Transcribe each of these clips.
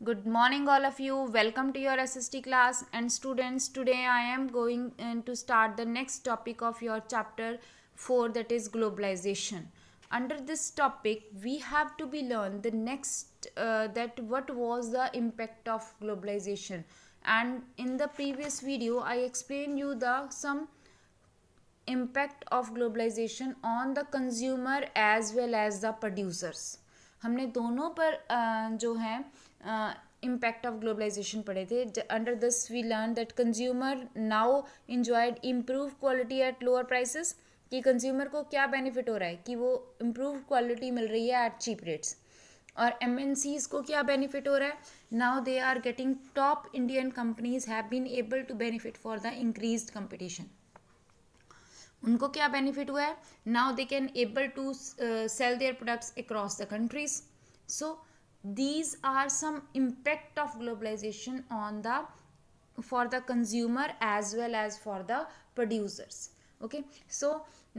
Good morning, all of you. Welcome to your SST class. And students, today I am going to start the next topic of your chapter 4, that is globalization. Under this topic, we have to be learned the next that what was the impact of globalization. And in the previous video, I explained you the some impact of globalization on the consumer as well as the producers. हमने दोनों पर जो है impact of globalization पढ़े थे. Under this we learned that consumer now enjoyed improved quality at lower prices. कि consumer को क्या बेनिफिट हो रहा है कि वो इम्प्रूव क्वालिटी मिल रही है एट चीप रेट्स. और MNCs को क्या बेनिफिट हो रहा है? Now they are getting top Indian companies have been able to benefit for the increased competition. उनको क्या बेनिफिट हुआ है? Now they can able to sell their products across the countries. So these are some impact of globalization on the for the consumer as well as for the producers. Okay, so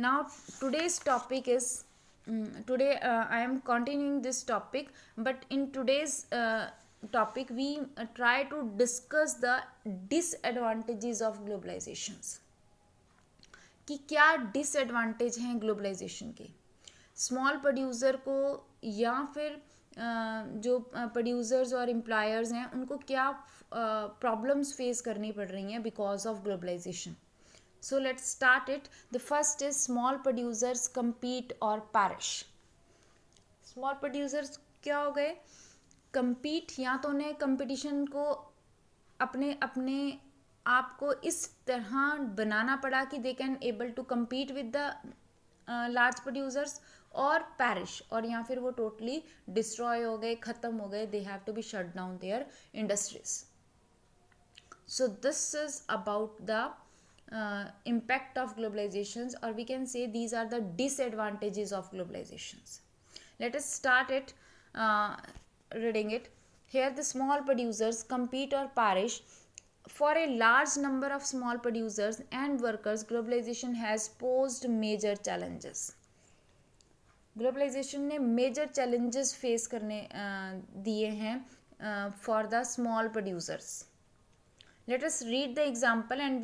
now today's topic is today I am continuing this topic, but in today's topic we try to discuss the disadvantages of globalizations. कि क्या disadvantage हैं globalisation के small producer को, या फिर जो producers और employers हैं उनको क्या प्रॉब्लम्स फेस करनी पड़ रही हैं because of globalisation. So let's start it. The first is small producers compete or perish. Small producers क्या हो गए? compete, या तो उन्हें कंपटीशन को अपने अपने आपको इस तरह बनाना पड़ा कि they can able to compete with the large producers, or perish, और या फिर वो टोटली डिस्ट्रॉय हो गए, ख़त्म हो गए. They have to be shut down their industries. So this is about the impact of globalizations, or we can say these are the disadvantages of globalizations. Let us start it reading it. Here the small producers compete or perish. For a large number of small producers and workers, globalization has posed major challenges. Globalisation ने major challenges face करने दिए हैं for the small producers. Let us read the example, and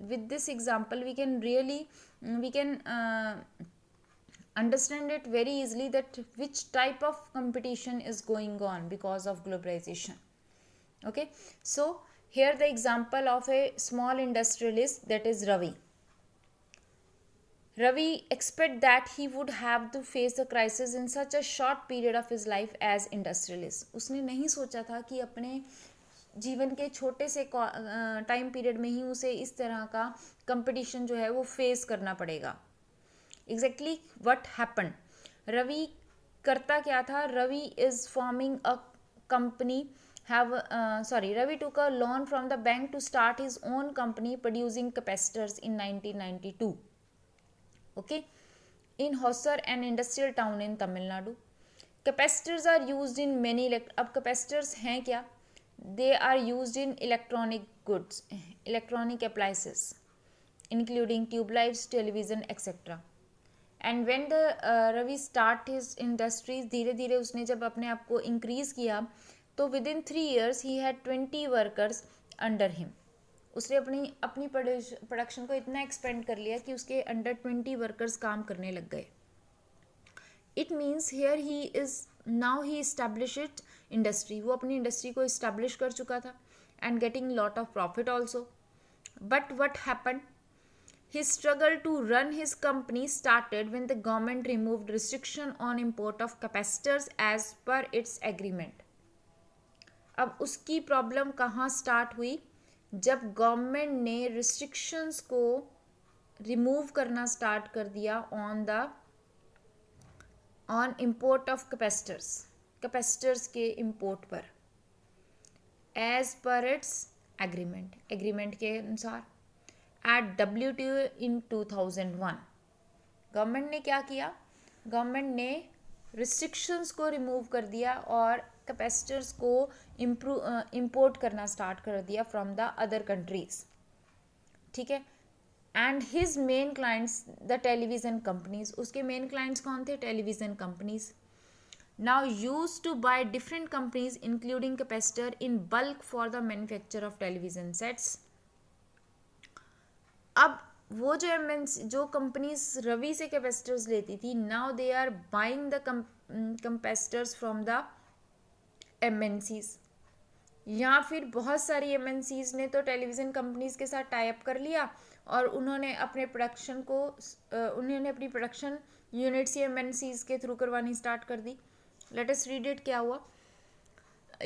with this example we can understand it very easily that which type of competition is going on because of globalization. Okay, so here the example of a small industrialist, that is Ravi. Ravi expect that he would have to face the crisis in such a short period of his life as industrialist. उसने नहीं सोचा था कि अपने जीवन के छोटे से टाइम पीरियड में ही उसे इस तरह का कंपटीशन जो है वो फेस करना पड़ेगा. Exactly what happen? रवि करता क्या था? Ravi is forming a company. Ravi took a loan from the bank to start his own company producing capacitors in 1992. Okay, in Hosur, an industrial town in Tamil Nadu. Capacitors are used in many अब capacitors हैं क्या? They are used in electronic goods, electronic appliances, including tube lights, television, etc. And when the Ravi start his industries, धीरे धीरे उसने जब अपने आप को इंक्रीज़ किया तो with in 3 years he had 20 workers under him. उसने अपनी प्रोडक्शन को इतना एक्सपेंड कर लिया कि उसके अंडर 20 वर्कर्स काम करने लग गए. It means here he is now he established industry. वो अपनी इंडस्ट्री को इस्टेब्लिश कर चुका था and getting lot of profit also. But what happen? His struggle to run his company started when the government removed restriction on import of capacitors as per its agreement. अब उसकी problem कहाँ start हुई? जब government ने restrictions को remove करना start कर दिया ऑन इम्पोर्ट ऑफ कैपेसिटर्स के इम्पोर्ट पर, एज पर इट्स एग्रीमेंट के अनुसार. एट WTO in 2001 गवर्नमेंट ने क्या किया? गवर्नमेंट ने रिस्ट्रिक्शंस को रिमूव कर दिया और कैपेसिटर्स को इम्पोर्ट करना स्टार्ट कर दिया फ्रॉम द अदर कंट्रीज. ठीक है. And his main clients the television companies. उसके मेन क्लाइंट्स कौन थे? Television companies. now used to buy different companies including capacitor in bulk for the manufacture of television sets. अब वो जो जो companies Ravi से कैपेसिटर्स लेती थी, now they are buying the capacitors from the MNCs, या फिर बहुत सारी एमएनसीज ने तो टेलीविज़न कंपनीज के साथ टाई अप कर लिया और उन्होंने अपने प्रोडक्शन को उन्होंने अपनी प्रोडक्शन यूनिट्स एमएनसीज के थ्रू करवानी स्टार्ट कर दी. Let us read it. क्या हुआ?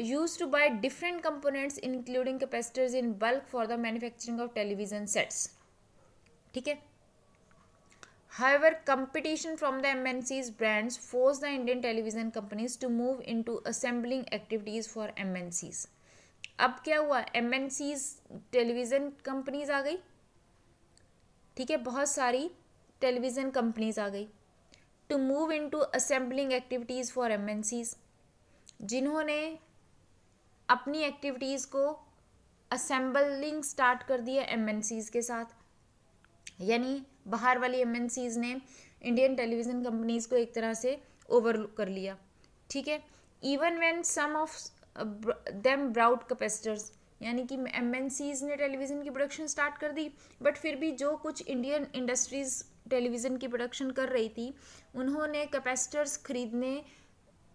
used to buy different components including capacitors in bulk for the manufacturing of television sets. ठीक है. However, competition from the MNC's brands forced the Indian television companies to move into assembling activities for MNCs. अब क्या हुआ? MNC's television companies आ गई. ठीक है, बहुत सारी टेलीविज़न कंपनीज आ गई. To move into assembling activities for MNCs, जिन्होंने अपनी एक्टिविटीज़ को असेंबलिंग स्टार्ट कर दिया MNCs के साथ. यानी बाहर वाली MNCs ने इंडियन टेलीविज़न कंपनीज को एक तरह से ओवरलुक कर लिया. ठीक है. Even when some of them brought capacitors, यानी कि MNCs ने टेलीविज़न की प्रोडक्शन स्टार्ट कर दी, बट फिर भी जो कुछ इंडियन इंडस्ट्रीज़ टेलीविज़न की प्रोडक्शन कर रही थी उन्होंने कैपेसिटर्स खरीदने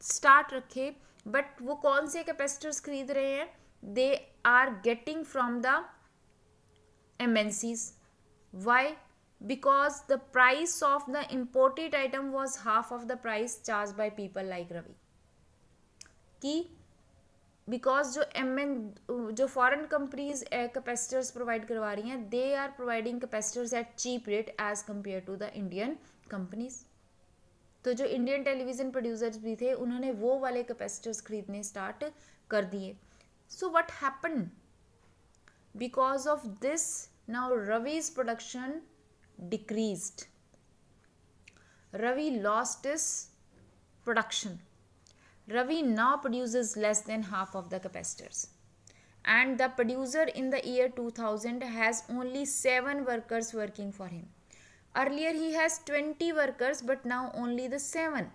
स्टार्ट रखे. बट वो कौन से कैपेसिटर्स खरीद रहे हैं? They are getting from the MNCs. Why? Because the price of the imported item was half of the price charged by people like Ravi. कि बिकॉज जो फॉरेन कंपनीज कैपेसिटर्स प्रोवाइड करवा रही हैं, they are providing capacitors at cheap rate as compare to the Indian companies. तो जो Indian television producers भी थे उन्होंने वो वाले कैपेसिटर्स खरीदने स्टार्ट कर दिए. So what happen? Because of this now Ravi's production decreased. Ravi lost his production. Ravi now produces less than half of the capacitors, and the producer in the year 2000 has only 7 workers working for him. Earlier he has 20 workers but now only the 7.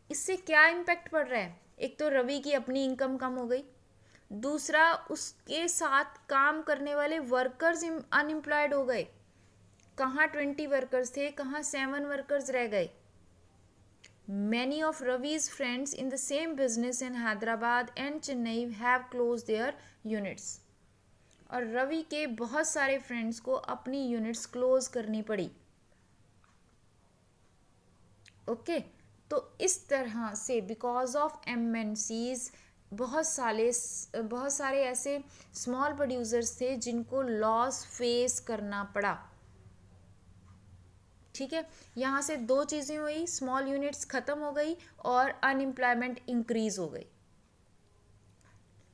इससे क्या impact पड़ रहा है? एक तो रवि की अपनी income कम हो गई, दूसरा उसके साथ काम करने वाले वर्कर्स अनएम्प्लॉयड हो गए. कहाँ 20 वर्कर्स थे, कहाँ 7 वर्कर्स रह गए. Many of Ravi's friends in the same business in Hyderabad and Chennai have close their units. और रवि के बहुत सारे फ्रेंड्स को अपनी यूनिट्स क्लोज करनी पड़ी. ओके तो इस तरह से बिकॉज ऑफ MNCs बहुत सारे ऐसे स्मॉल प्रोड्यूसर्स थे जिनको लॉस फेस करना पड़ा. ठीक है. यहाँ से दो चीज़ें हुई, स्मॉल यूनिट्स ख़त्म हो गई और अनएम्प्लॉयमेंट इंक्रीज हो गई.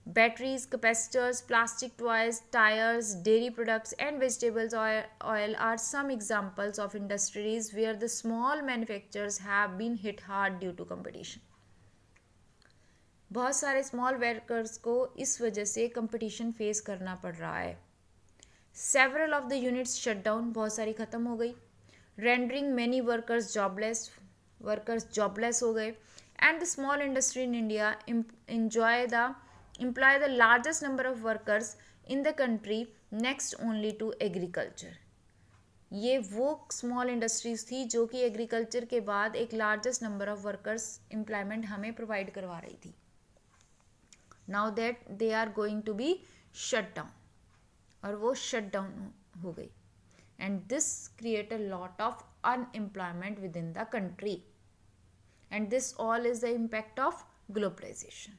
Batteries, capacitors, plastic toys, tyres, dairy products and vegetables oil are some examples of industries where the small manufacturers have been hit hard due to competition. बहुत सारे स्मॉल वर्कर्स को इस वजह से कंपटीशन फेस करना पड़ रहा है. Several of the units shut down, बहुत सारी ख़त्म हो गई. रेंडरिंग मैनी वर्कर्स जॉबलेस हो गए. And the small industry in India employ the largest number of workers in the country next only to agriculture. ये वो स्मॉल इंडस्ट्रीज थी जो कि एग्रीकल्चर के बाद एक largest number of workers employment हमें प्रोवाइड करवा रही थी. Now that they are going to be shut down, और वो शट डाउन हो गई. And this create a lot of unemployment within the country. And this all is the impact of globalisation.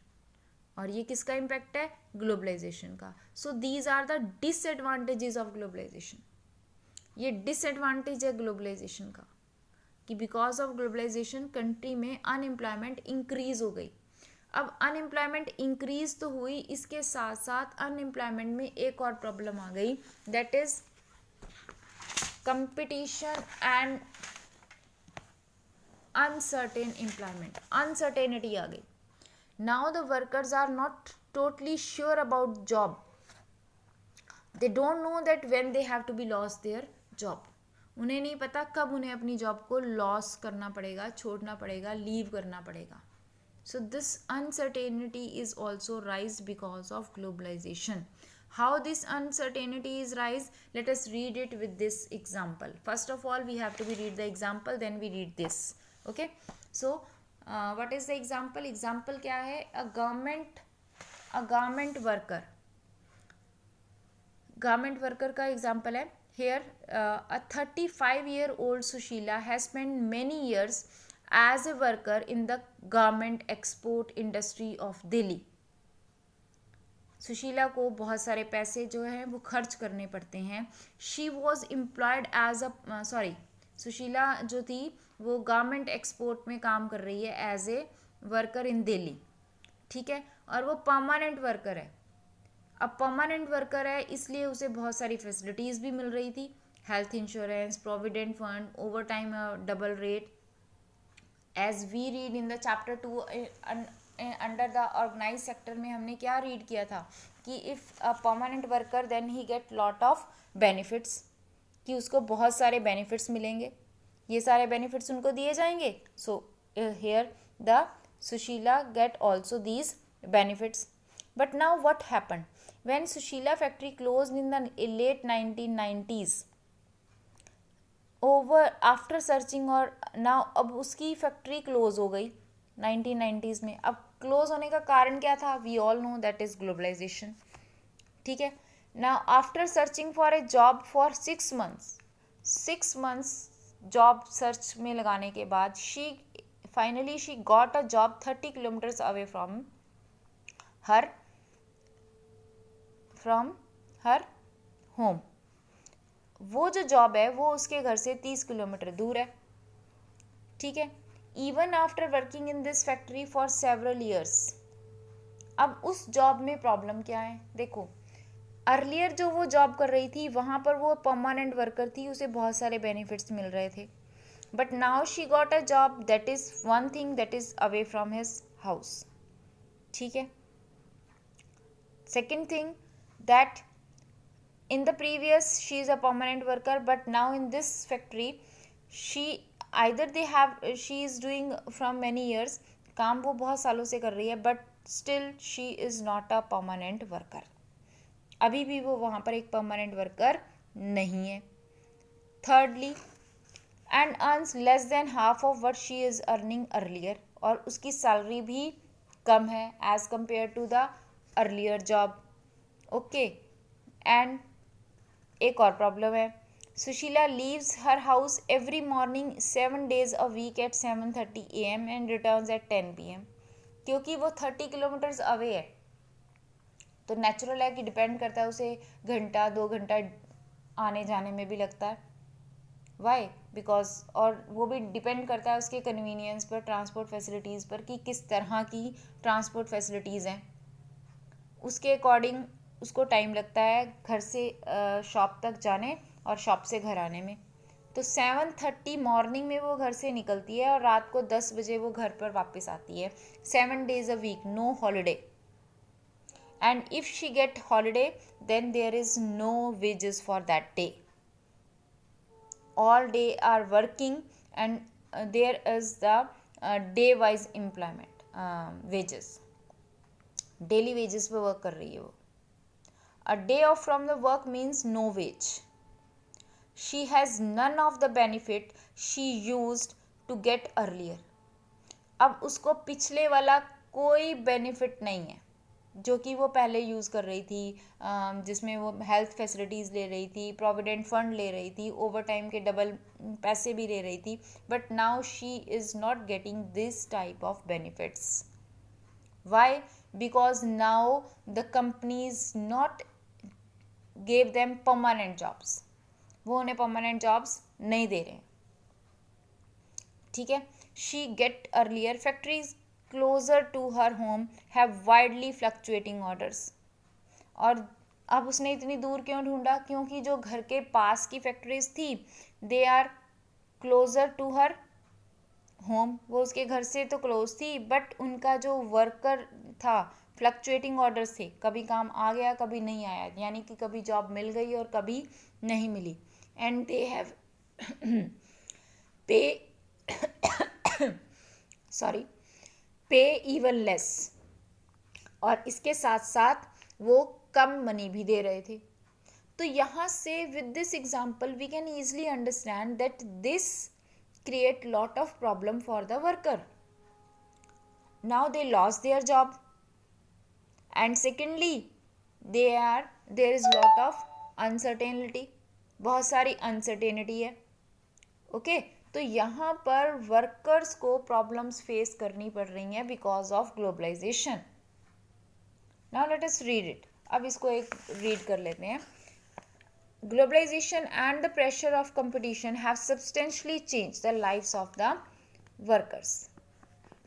और ये किसका इम्पैक्ट है? Globalisation का. So these are the disadvantages of globalisation. ये डिसएडवांटेज है globalisation का कि बिकॉज ऑफ ग्लोबलाइजेशन कंट्री में अनएम्प्लॉयमेंट इंक्रीज हो गई. अब अनएम्प्लॉयमेंट इंक्रीज तो हुई, इसके साथ साथ अनएम्प्लॉयमेंट में एक और प्रॉब्लम आ गई, that is competition and uncertain employment. Uncertainty आ गई. Now the workers are not totally sure about job. They don't know that when they have to be lost their job. उन्हें नहीं पता कब उन्हें अपनी जॉब को लॉस करना पड़ेगा, छोड़ना पड़ेगा, लीव करना पड़ेगा. So this uncertainty is also rise because of globalization. How this uncertainty is rise, let us read it with this example. First of all, we have to read the example, then we read this. Okay, so what is the example? Example क्या है? A garment worker, garment worker का example है. Here a 35-year-old Sushila has spent many years as a worker in the garment export industry of Delhi. Sushila को बहुत सारे पैसे जो हैं वो खर्च करने पड़ते हैं. She was employed as a Sushila जो थी वो गारमेंट एक्सपोर्ट में काम कर रही है as a worker in Delhi. ठीक है, और वो परमानेंट वर्कर है. अब परमानेंट वर्कर है इसलिए उसे बहुत सारी फैसिलिटीज़ भी मिल रही थी. Health insurance, provident fund, over time double rate. As we read in the chapter 2 under the organise sector में हमने क्या रीड किया था कि if a permanent worker then he get lot of benefits, कि उसको बहुत सारे बेनिफिट्स मिलेंगे. ये सारे बेनिफिट्स उनको दिए जाएंगे. So here the Sushila get also these benefits. But now what happen when Sushila factory closed in the late 1990s over after searching. और नाउ अब उसकी फैक्ट्री क्लोज हो गई 1990s में. अब क्लोज होने का कारण क्या था? We all know that is globalisation. ठीक है, now after searching for a job for 6 months job search में लगाने के बाद she got a job 30 kilometres away from her home. वो जो जॉब है वो उसके घर से 30 किलोमीटर दूर है. ठीक है, even after working in this factory for several years. अब उस जॉब में प्रॉब्लम क्या है? देखो, अर्लियर जो वो जॉब कर रही थी वहाँ पर वो परमानेंट वर्कर थी, उसे बहुत सारे बेनिफिट्स मिल रहे थे. But now she got a job that is one thing that is away from his house. ठीक है, second thing that in the previous she is a permanent worker, but now in this factory she is doing from many years, काम वो बहुत सालों से कर रही है, but still she is not a permanent worker. अभी भी वो वहाँ पर एक permanent worker नहीं है. thirdly and earns less than half of what she is earning earlier. और उसकी सैलरी भी कम है as compared to the earlier job. okay, and एक और प्रॉब्लम है. Sushila leaves her house every morning 7 days a week at 7:30 AM and returns at 10 PM. क्योंकि वो 30 kilometres away है तो नेचुरल है कि डिपेंड करता है, उसे घंटा 2 घंटा आने जाने में भी लगता है. वाई? बिकॉज और वो भी डिपेंड करता है उसके कन्वीनियंस पर, ट्रांसपोर्ट फैसिलिटीज़ पर, कि किस तरह की ट्रांसपोर्ट फैसिलिटीज़ हैं. उसके अकॉर्डिंग उसको टाइम लगता है घर से शॉप तक जाने और शॉप से घर आने में. तो 7:30 मॉर्निंग में वो घर से निकलती है और रात को 10 बजे वो घर पर वापस आती है. 7 days अ वीक, no holiday. And if she get holiday then there is no wages for that day. All day are working and there is the day wise employment wages. Daily wages पे वर्क कर रही है वो. A day off from the work means no wage. She has none of the benefit she used to get earlier. अब उसको पिछले वाला कोई बेनिफिट नहीं है जो कि वो पहले यूज़ कर रही थी, जिसमें वो हेल्थ फैसिलिटीज़ ले रही थी, प्रोविडेंट फंड ले रही थी, ओवर टाइम के डबल पैसे भी ले रही थी. But now she is not getting this type of benefits. Why? Because now the companies not gave them permanent jobs. वो उन्हें permanent jobs नहीं दे रहे. ठीक है, she get earlier factories closer to her home have widely fluctuating orders. और अब उसने इतनी दूर क्यों ढूंढा? क्योंकि जो घर के पास की फैक्ट्रीज थी they are closer to her home, वो उसके घर से तो क्लोज थी, बट उनका जो वर्कर था फ्लक्चुएटिंग ऑर्डर्स थे, कभी काम आ गया कभी नहीं आया, यानी कि कभी जॉब मिल गई और कभी नहीं मिली. एंड दे हैव पे सॉरी पे इवन लेस, और इसके साथ साथ वो कम मनी भी दे रहे थे। तो यहाँ से with this example we can easily understand that this create lot of problem for the worker. Now they lost their job, and secondly there is lot of uncertainty, बहुत सारी uncertainty है। ओके तो यहाँ पर वर्कर्स को problems face करनी पड़ रही हैं because of globalisation. Now let us read it. अब इसको एक रीड कर लेते हैं। Globalization and the pressure of competition have substantially changed the lives of the workers.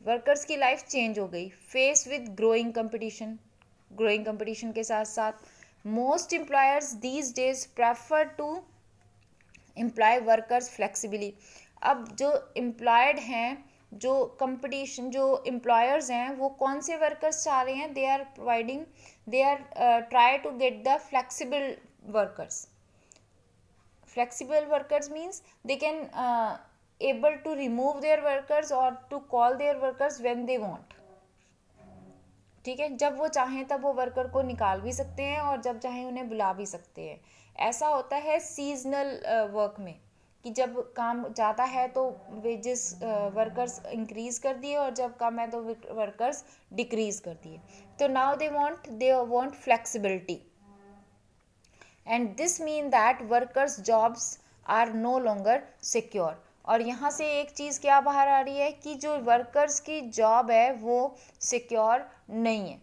Workers की लाइफ चेंज हो गई। Face with growing competition, growing competition के साथ साथ most employers these days prefer to employ workers flexibly. अब जो employed हैं, जो कंपटीशन, जो एम्प्लॉयर्स हैं, वो कौन से वर्कर्स चाह रहे हैं? They are providing, they are try to get the flexible workers. Flexible workers means they can able to remove their workers or to call their workers when they want. ठीक है, जब वो चाहें तब वो वर्कर को निकाल भी सकते हैं और जब चाहें उन्हें बुला भी सकते हैं। ऐसा होता है सीजनल वर्क में कि जब काम ज़्यादा है तो वेजेस वर्कर्स इंक्रीज कर दिए और जब कम है तो वर्कर्स डिक्रीज कर दिए। तो now they want flexibility, and this mean that workers jobs are no longer secure. और यहाँ से एक चीज़ क्या बाहर आ रही है कि जो वर्कर्स की जॉब है वो सिक्योर नहीं है।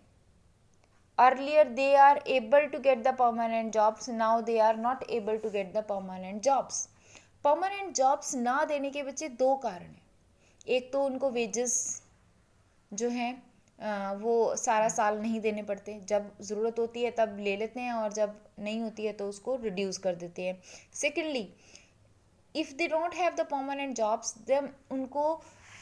earlier they are able to get the permanent jobs, now they are not able to get the permanent jobs. permanent jobs ना देने के पीछे दो कारण हैं। एक तो उनको वेजेस जो हैं वो सारा साल नहीं देने पड़ते, जब ज़रूरत होती है तब ले लेते हैं और जब नहीं होती है तो उसको रिड्यूस कर देते हैं। Secondly if they don't have the permanent jobs then उनको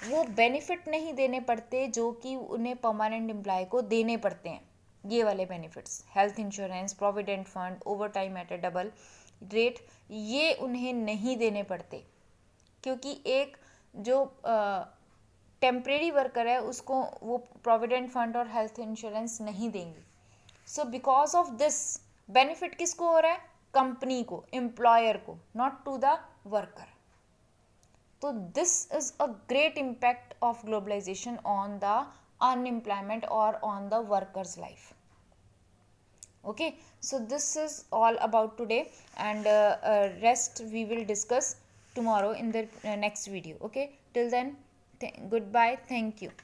वो बेनिफिट नहीं देने पड़ते जो कि उन्हें परमानेंट एम्प्लॉय को देने पड़ते हैं। ये वाले benefits, health insurance, provident fund, over time at a double rate, ये उन्हें नहीं देने पड़ते क्योंकि एक जो टेम्परेरी वर्कर है उसको वो प्रोविडेंट फंड और हेल्थ इंश्योरेंस नहीं देंगे। So because of this benefit किसको हो रहा है? कंपनी को, एम्प्लॉयर को, नॉट टू द वर्कर। तो this is a great impact of globalization on the unemployment और on the workers life. Okay, so this is all about today, and rest we will discuss tomorrow in the next video. Okay, till then, goodbye, thank you.